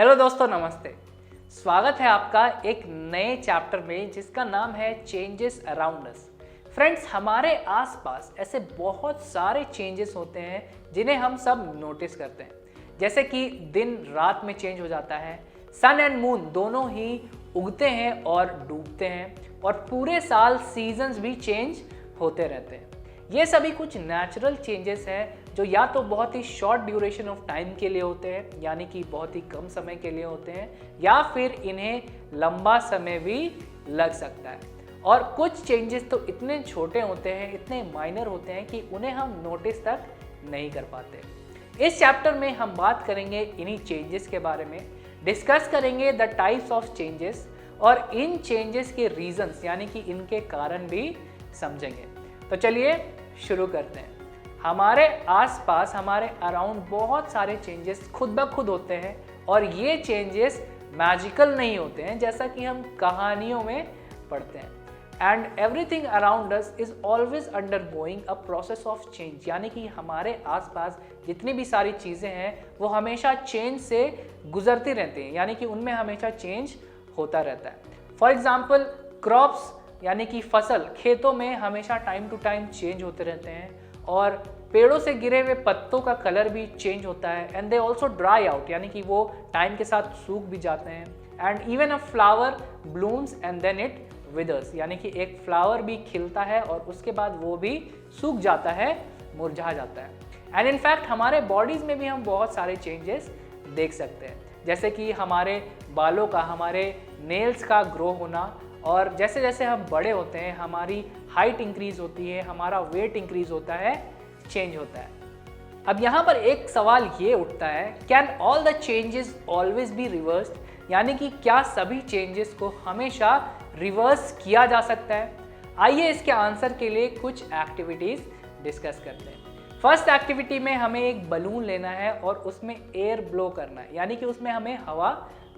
Hello दोस्तों, नमस्ते। स्वागत है आपका एक नए चैप्टर में जिसका नाम है चेंजेस अराउंड अस। फ्रेंड्स, हमारे आसपास ऐसे बहुत सारे चेंजेस होते हैं जिन्हें हम सब नोटिस करते हैं, जैसे कि दिन रात में चेंज हो जाता है, सन एंड मून दोनों ही उगते हैं और डूबते हैं, और पूरे साल सीजन्स भी चेंज होते रहते हैं। ये सभी कुछ नेचुरल चेंजेस हैं जो या तो बहुत ही शॉर्ट ड्यूरेशन ऑफ टाइम के लिए होते हैं, यानी कि बहुत ही कम समय के लिए होते हैं, या फिर इन्हें लंबा समय भी लग सकता है। और कुछ चेंजेस तो इतने छोटे होते हैं, इतने माइनर होते हैं कि उन्हें हम नोटिस तक नहीं कर पाते। इस चैप्टर में हम बात करेंगे इन्हीं चेंजेस के बारे में, डिस्कस करेंगे द टाइप्स ऑफ चेंजेस और इन चेंजेस के रीजंस यानी कि इनके कारण भी समझेंगे। तो चलिए शुरू करते हैं। हमारे आसपास, हमारे अराउंड बहुत सारे चेंजेस खुद ब खुद होते हैं, और ये चेंजेस मैजिकल नहीं होते हैं जैसा कि हम कहानियों में पढ़ते हैं। And everything around us is always undergoing a process of change, यानी कि हमारे आसपास जितनी भी सारी चीज़ें हैं वो हमेशा चेंज से गुजरती रहती हैं, यानी कि उनमें हमेशा चेंज होता रहता है। फॉर एग्जाम्पल, क्रॉप्स यानी कि फसल, खेतों में हमेशा टाइम टू टाइम चेंज होते रहते हैं, और पेड़ों से गिरे हुए पत्तों का कलर भी चेंज होता है। And they also dry out, यानी कि वो टाइम के साथ सूख भी जाते हैं। And even a flower blooms and then it withers, यानी कि एक फ्लावर भी खिलता है और उसके बाद वो भी सूख जाता है, मुरझा जाता है। एंड इनफैक्ट हमारे बॉडीज़ में भी हम बहुत सारे चेंजेस देख सकते हैं, जैसे कि हमारे बालों का, हमारे नेल्स का ग्रो होना, और जैसे जैसे हम बड़े होते हैं हमारी हाइट इंक्रीज होती है, हमारा वेट इंक्रीज होता है, चेंज होता है। अब यहाँ पर एक सवाल ये उठता है, can all the changes always be reversed, यानी कि क्या सभी चेंजेस को हमेशा रिवर्स किया जा सकता है? आइए इसके आंसर के लिए कुछ एक्टिविटीज़ डिस्कस करते हैं। फर्स्ट एक्टिविटी में हमें एक बलून लेना है और उसमें एयर ब्लो करना है, यानी कि उसमें हमें हवा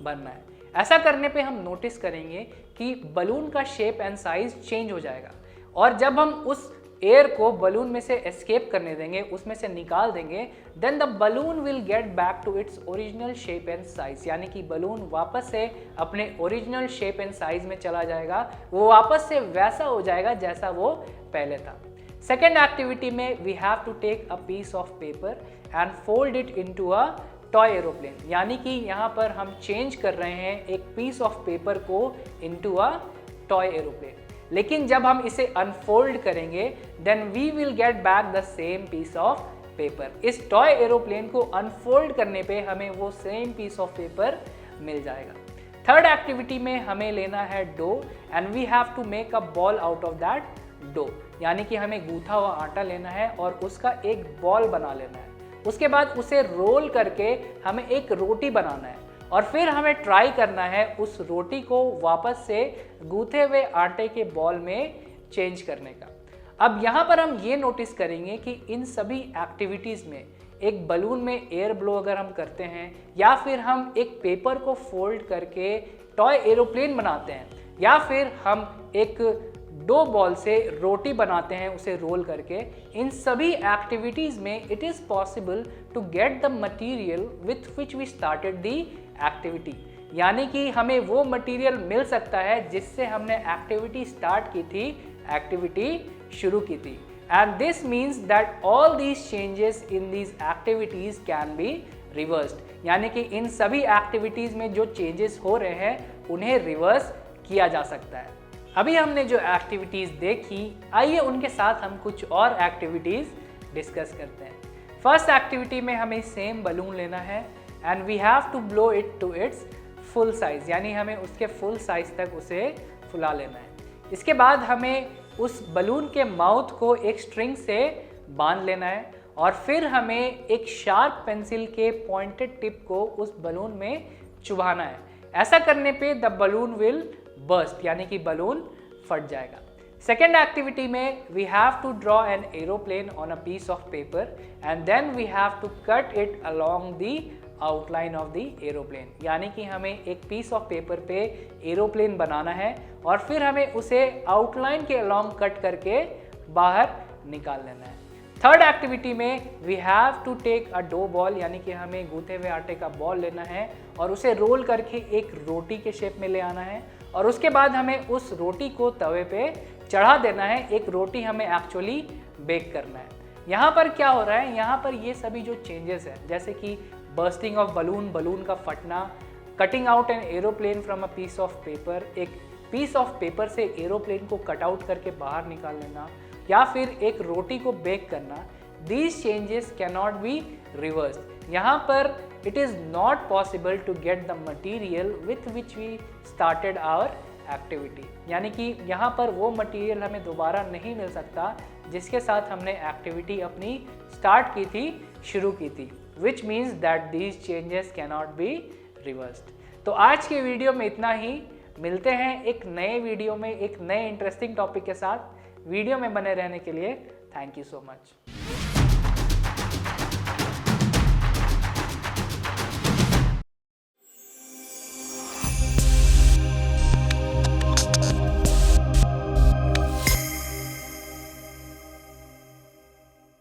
भरना है। ऐसा करने पे हम नोटिस करेंगे कि बलून का शेप एंड साइज चेंज हो जाएगा, और जब हम उस एयर को बलून में से एस्केप करने देंगे, उसमें से निकाल देंगे, then the balloon will get back to its original shape and size, यानी कि बलून वापस से अपने ओरिजिनल शेप एंड साइज में चला जाएगा, वो वापस से वैसा हो जाएगा जैसा वो पहले था। सेकेंड एक्टिविटी में we have to take a piece of paper and fold it into a toy aeroplane, यानी कि यहाँ पर हम चेंज कर रहे हैं एक पीस ऑफ पेपर को इनटू अ टॉय एरोप्लेन। लेकिन जब हम इसे अनफोल्ड करेंगे then we will get back the same piece of paper. इस टॉय एरोप्लेन को अनफोल्ड करने पे हमें वो सेम पीस ऑफ पेपर मिल जाएगा। थर्ड एक्टिविटी में हमें लेना है dough and we have to make a ball out of that dough, यानी कि हमें गूंथा हुआ आटा लेना है और उसका एक बॉल बना लेना है। उसके बाद उसे रोल करके हमें एक रोटी बनाना है, और फिर हमें ट्राई करना है उस रोटी को वापस से गूंथे हुए आटे के बॉल में चेंज करने का। अब यहाँ पर हम ये नोटिस करेंगे कि इन सभी एक्टिविटीज़ में एक बलून में एयर ब्लो अगर हम करते हैं, या फिर हम एक पेपर को फोल्ड करके टॉय एरोप्लेन बनाते हैं, या फिर हम एक डो बॉल से रोटी बनाते हैं उसे रोल करके, इन सभी एक्टिविटीज़ में it is possible to get the material with which we started the activity, यानी कि हमें वो मटेरियल मिल सकता है जिससे हमने एक्टिविटी स्टार्ट की थी, एक्टिविटी शुरू की थी। And this means that all these changes in these activities can be reversed, यानी कि इन सभी एक्टिविटीज़ में जो चेंजेस हो रहे हैं उन्हें रिवर्स किया जा सकता है। अभी हमने जो एक्टिविटीज़ देखी, आइए उनके साथ हम कुछ और एक्टिविटीज़ डिस्कस करते हैं। फर्स्ट एक्टिविटी में हमें सेम बलून लेना है and we have to blow it to its full size, यानी हमें उसके फुल साइज़ तक उसे फुला लेना है। इसके बाद हमें उस बलून के माउथ को एक स्ट्रिंग से बांध लेना है, और फिर हमें एक शार्प पेंसिल के पॉइंटेड टिप को उस बलून में चुभाना है। ऐसा करने पे द बलून विल बर्स्ट, यानी कि बलून फट जाएगा। सेकेंड एक्टिविटी में we have to draw an aeroplane on a piece of paper and then we have to cut it along the outline of the aeroplane, यानी कि हमें एक piece of paper पे एरोप्लेन बनाना है और फिर हमें उसे आउटलाइन के अलोंग कट करके बाहर निकाल लेना है। थर्ड एक्टिविटी में we have to take a dough ball, यानी कि हमें गूंथे हुए आटे का बॉल लेना है और उसे रोल करके एक रोटी के शेप में ले आना है और उसके बाद हमें उस रोटी को तवे पे चढ़ा देना है। एक रोटी हमें एक्चुअली बेक करना है। यहाँ पर क्या हो रहा है, यहाँ पर ये सभी जो चेंजेस हैं जैसे कि बर्स्टिंग ऑफ बलून, बलून का फटना, cutting out an aeroplane from a piece of paper, एक पीस ऑफ पेपर से एरोप्लेन को कट आउट करके बाहर निकाल लेना, या फिर एक रोटी को बेक करना, these changes cannot be reversed। यहाँ पर it is not possible to get the material with which we started our activity, यानी कि यहाँ पर वो मटेरियल हमें दोबारा नहीं मिल सकता जिसके साथ हमने एक्टिविटी अपनी स्टार्ट की थी, शुरू की थी, which means that these changes cannot be reversed। तो आज के वीडियो में इतना ही, मिलते हैं एक नए वीडियो में एक नए इंटरेस्टिंग टॉपिक के साथ। वीडियो में बने रहने के लिए थैंक यू सो मच।